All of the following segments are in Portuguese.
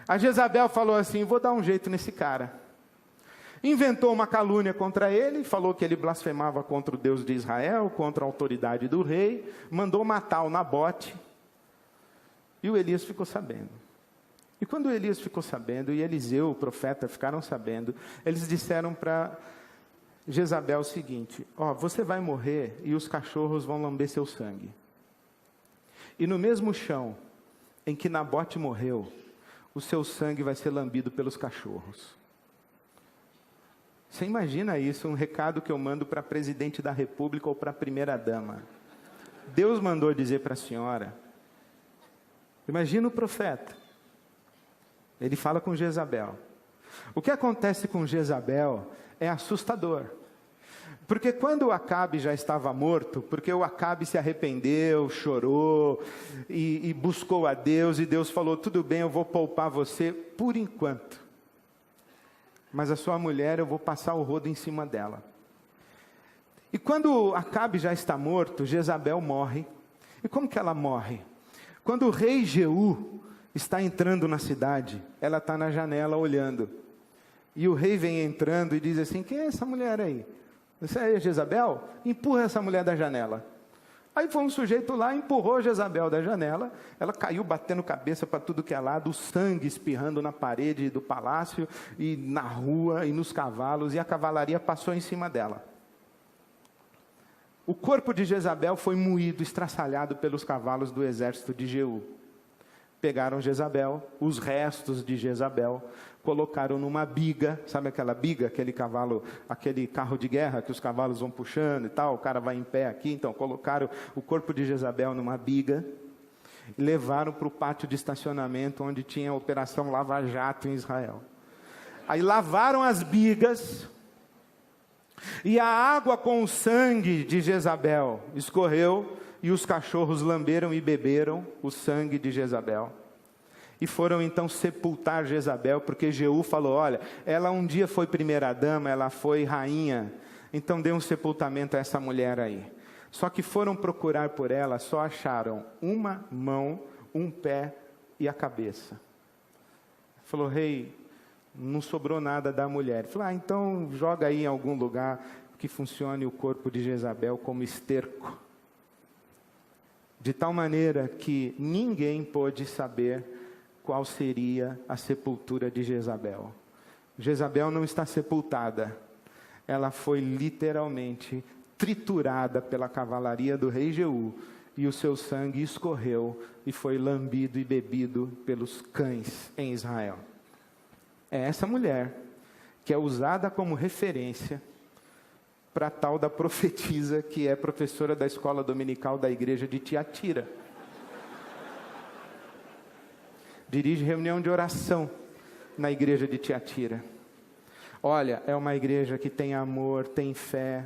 A Jezabel falou assim: vou dar um jeito nesse cara. Inventou uma calúnia contra ele, falou que ele blasfemava contra o Deus de Israel, contra a autoridade do rei, mandou matar o Nabote, e o Elias ficou sabendo. E quando o Elias ficou sabendo, e Eliseu, o profeta, ficaram sabendo, eles disseram para Jezabel o seguinte: você vai morrer e os cachorros vão lamber seu sangue. E no mesmo chão em que Nabote morreu, o seu sangue vai ser lambido pelos cachorros. Você imagina isso, um recado que eu mando para presidente da república ou para a primeira dama. Deus mandou dizer para a senhora. Imagina o profeta. Ele fala com Jezabel. O que acontece com Jezabel é assustador. Porque quando o Acabe já estava morto, porque o Acabe se arrependeu, chorou e buscou a Deus, e Deus falou: tudo bem, eu vou poupar você por enquanto. Mas a sua mulher, eu vou passar o rodo em cima dela. E quando Acabe já está morto, Jezabel morre. E como que ela morre? Quando o rei Jeú está entrando na cidade, ela está na janela olhando. E o rei vem entrando e diz assim: quem é essa mulher aí? Essa é Jezabel? Empurra essa mulher da janela. Aí foi um sujeito lá, empurrou Jezabel da janela, ela caiu batendo cabeça para tudo que é lado, o sangue espirrando na parede do palácio, e na rua, e nos cavalos, e a cavalaria passou em cima dela. O corpo de Jezabel foi moído, estraçalhado pelos cavalos do exército de Jeú. Pegaram Jezabel, os restos de Jezabel, colocaram numa biga, sabe aquela biga, aquele cavalo, aquele carro de guerra que os cavalos vão puxando e tal, o cara vai em pé aqui, então colocaram o corpo de Jezabel numa biga, e levaram para o pátio de estacionamento, onde tinha a Operação Lava Jato em Israel. Aí lavaram as bigas, e a água com o sangue de Jezabel escorreu, e os cachorros lamberam e beberam o sangue de Jezabel. E foram então sepultar Jezabel, porque Jeú falou: olha, ela um dia foi primeira-dama, ela foi rainha, então dê um sepultamento a essa mulher aí. Só que foram procurar por ela, só acharam uma mão, um pé e a cabeça. Falou: rei, não sobrou nada da mulher. Falou: então joga aí em algum lugar que funcione o corpo de Jezabel como esterco. De tal maneira que ninguém pôde saber qual seria a sepultura de Jezabel. Jezabel não está sepultada. Ela foi literalmente triturada pela cavalaria do rei Jeú, e o seu sangue escorreu e foi lambido e bebido pelos cães em Israel. É essa mulher que é usada como referência para tal da profetisa que é professora da escola dominical da igreja de Tiatira. Dirige reunião de oração na igreja de Tiatira. Olha, é uma igreja que tem amor, tem fé,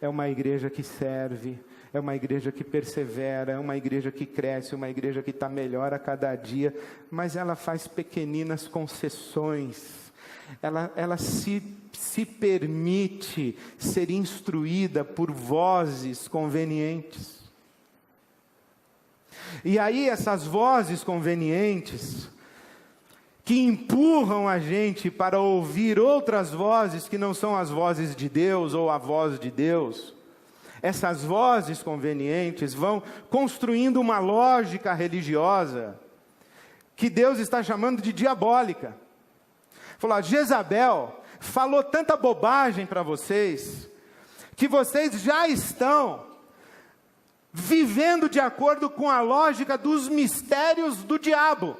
é uma igreja que serve, é uma igreja que persevera, é uma igreja que cresce, uma igreja que está melhor a cada dia, mas ela faz pequeninas concessões. Ela se permite ser instruída por vozes convenientes. E aí essas vozes convenientes, que empurram a gente para ouvir outras vozes que não são as vozes de Deus ou a voz de Deus, essas vozes convenientes vão construindo uma lógica religiosa que Deus está chamando de diabólica. Falou: Jezabel falou tanta bobagem para vocês, que vocês já estão vivendo de acordo com a lógica dos mistérios do diabo.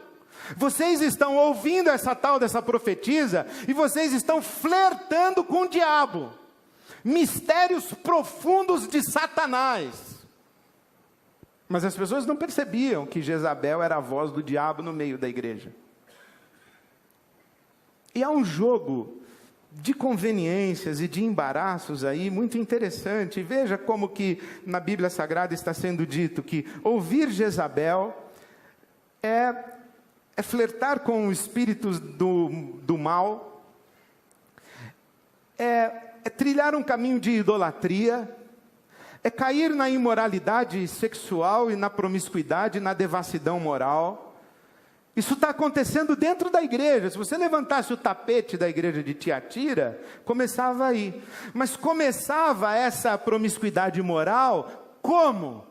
Vocês estão ouvindo essa tal dessa profetisa, e vocês estão flertando com o diabo. Mistérios profundos de Satanás. Mas as pessoas não percebiam que Jezabel era a voz do diabo no meio da igreja. E há um jogo de conveniências e de embaraços aí muito interessante. Veja como que na Bíblia Sagrada está sendo dito que ouvir Jezabel é flertar com os espíritos do mal, é trilhar um caminho de idolatria, é cair na imoralidade sexual e na promiscuidade, na devassidão moral. Isso está acontecendo dentro da igreja. Se você levantasse o tapete da igreja de Tiatira, começava aí. Mas começava essa promiscuidade moral como?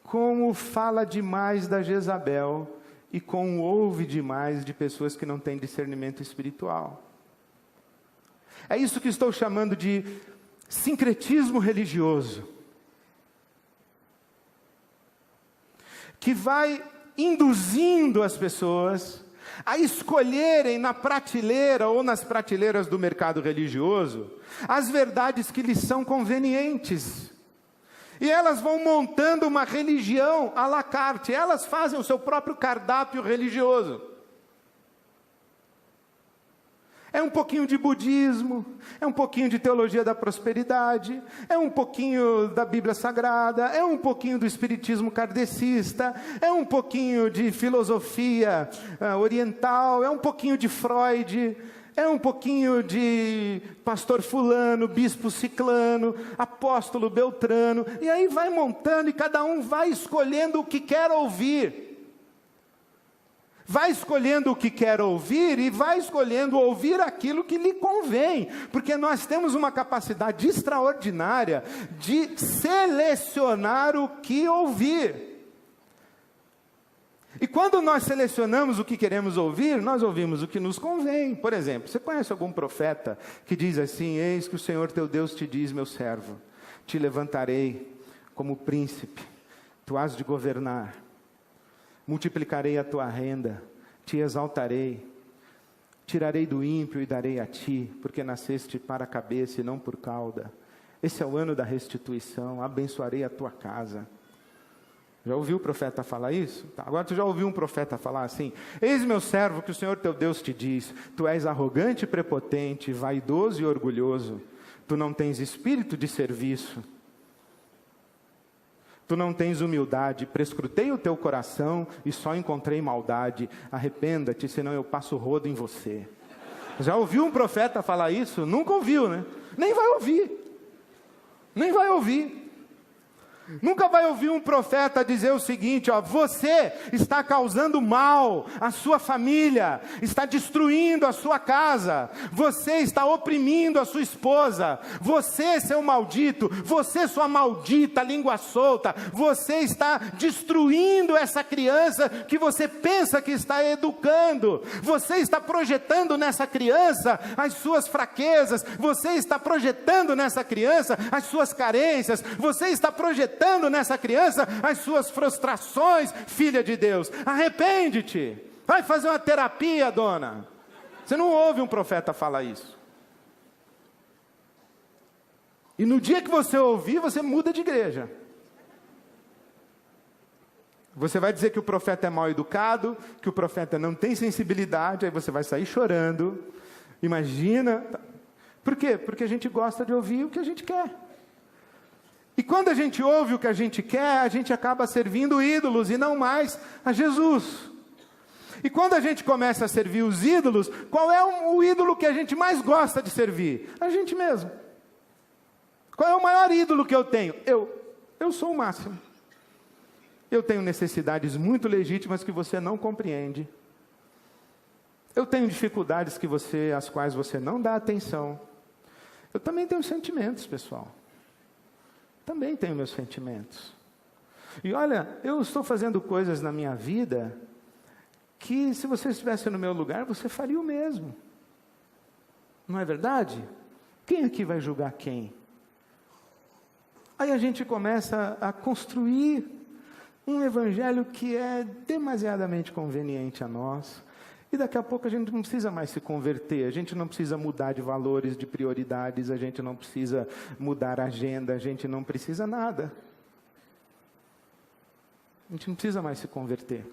Com o fala demais da Jezabel e com o ouve demais de pessoas que não têm discernimento espiritual. É isso que estou chamando de sincretismo religioso, que vai induzindo as pessoas a escolherem na prateleira ou nas prateleiras do mercado religioso as verdades que lhes são convenientes. E elas vão montando uma religião à la carte, elas fazem o seu próprio cardápio religioso. É um pouquinho de budismo, é um pouquinho de teologia da prosperidade, é um pouquinho da Bíblia Sagrada, é um pouquinho do espiritismo kardecista, é um pouquinho de filosofia oriental, é um pouquinho de Freud, é um pouquinho de pastor fulano, bispo ciclano, apóstolo beltrano, e aí vai montando e cada um vai escolhendo o que quer ouvir. Vai escolhendo o que quer ouvir e vai escolhendo ouvir aquilo que lhe convém, porque nós temos uma capacidade extraordinária de selecionar o que ouvir. E quando nós selecionamos o que queremos ouvir, nós ouvimos o que nos convém. Por exemplo, você conhece algum profeta que diz assim: eis que o Senhor teu Deus te diz, meu servo, te levantarei como príncipe, tu has de governar. Multiplicarei a tua renda, te exaltarei, tirarei do ímpio e darei a ti, porque nasceste para a cabeça e não por cauda. Esse é o ano da restituição, abençoarei a tua casa. Já ouviu o profeta falar isso? Tá, agora tu já ouviu um profeta falar assim: eis meu servo que o Senhor teu Deus te diz, tu és arrogante e prepotente, vaidoso e orgulhoso, tu não tens espírito de serviço, tu não tens humildade, prescrutei o teu coração e só encontrei maldade, arrependa-te, senão eu passo rodo em você. Já ouviu um profeta falar isso? Nunca ouviu, né? Nem vai ouvir. Nem vai ouvir. Nunca vai ouvir um profeta dizer o seguinte: ó, você está causando mal à sua família, está destruindo a sua casa, você está oprimindo a sua esposa, você, seu maldito, você, sua maldita língua solta, você está destruindo essa criança que você pensa que está educando, você está projetando nessa criança as suas fraquezas, você está projetando nessa criança as suas carências, você está projetando nessa criança as suas frustrações. Filha de Deus, arrepende-te, vai fazer uma terapia, dona. Você não ouve um profeta falar isso. E no dia que você ouvir, você muda de igreja. Você vai dizer que o profeta é mal educado, que o profeta não tem sensibilidade, aí você vai sair chorando. Imagina. Por quê? Porque a gente gosta de ouvir o que a gente quer. E quando a gente ouve o que a gente quer, a gente acaba servindo ídolos e não mais a Jesus. E quando a gente começa a servir os ídolos, qual é o ídolo que a gente mais gosta de servir? A gente mesmo. Qual é o maior ídolo que eu tenho? Eu sou o máximo. Eu tenho necessidades muito legítimas que você não compreende. Eu tenho dificuldades às quais você não dá atenção. Eu também tenho sentimentos, pessoal. Também tenho meus sentimentos. E olha, eu estou fazendo coisas na minha vida que, se você estivesse no meu lugar, você faria o mesmo. Não é verdade? Quem aqui vai julgar quem? Aí a gente começa a construir um evangelho que é demasiadamente conveniente a nós. E daqui a pouco a gente não precisa mais se converter, a gente não precisa mudar de valores, de prioridades, a gente não precisa mudar a agenda, a gente não precisa nada. A gente não precisa mais se converter.